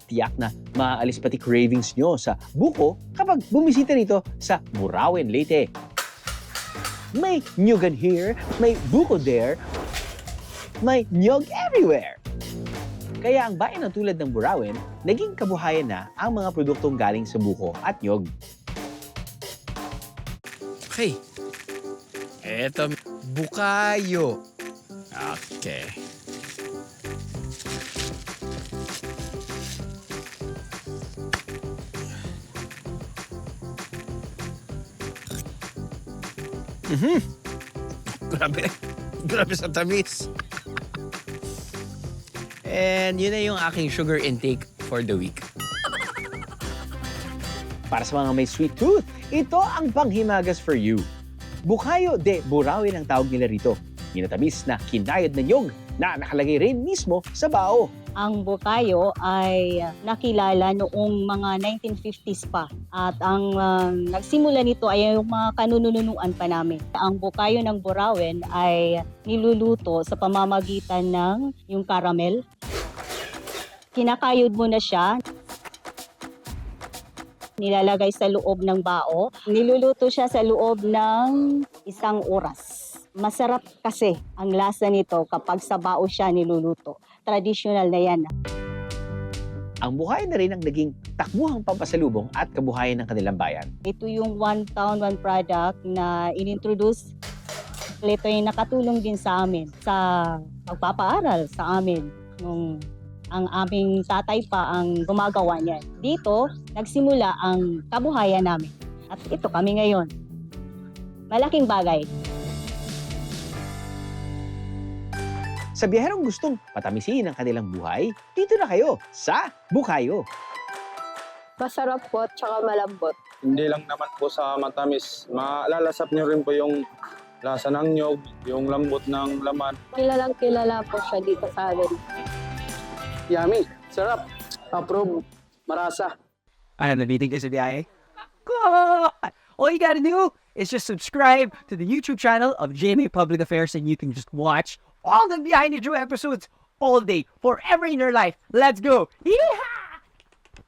Tiyak na maaalis pati cravings nyo sa buko kapag bumisita rito sa Burauen, Leyte. May nyugan here, may buko there, may nyog everywhere. Kaya ang bayan ng tulad ng Burauen, naging kabuhayan na ang mga produktong galing sa buko at nyog. Okay. Eto, bukayo. Okay. Grabe. Grabe sa tamis. And yun na yung aking sugar intake for the week. Para sa mga may sweet tooth, ito ang panghimagas for you. Bukayo de Burauen ang tawag nila rito. Minatamis na kinayod na nyog na nakalagay rin mismo sa bao. Ang bukayo ay nakilala noong mga 1950s pa. At ang nagsimula nito ay yung mga kanununuan pa namin. Ang bukayo ng Burauen ay niluluto sa pamamagitan ng yung caramel. Kinakayod mo na siya. Nilalagay sa loob ng bao. Niluluto siya sa loob ng 1 oras. Masarap kasi ang lasa nito kapag sa bao siya niluluto. Traditional na yan. Ang buhay na rin ang naging takbuhang pampasalubong at kabuhayan ng kanilang bayan. Ito yung one town, one product na inintroduce. Ito yung nakatulong din sa amin sa pagpapaaral sa amin. Nung ang aming tatay pa ang gumagawa niyan. Dito, nagsimula ang kabuhayan namin. At ito kami ngayon. Malaking bagay. Sa biyaherong gustong patamisin ang kanilang buhay, dito na kayo sa Bukayo. Masarap po at saka malambot. Hindi lang naman po sa matamis. Malalasap niyo rin po yung lasa ng nyog, yung lambot ng laman. Kilalang kilala po siya dito sa amin. Yummy. Sarap. Approve. Marasa. Ano, nabitin kayo sa biyahe? God! All you gotta do is just subscribe to the YouTube channel of GMA Public Affairs and you can just watch all the Behind the Drew episodes all day, forever in your life. Let's go! Yeehaw!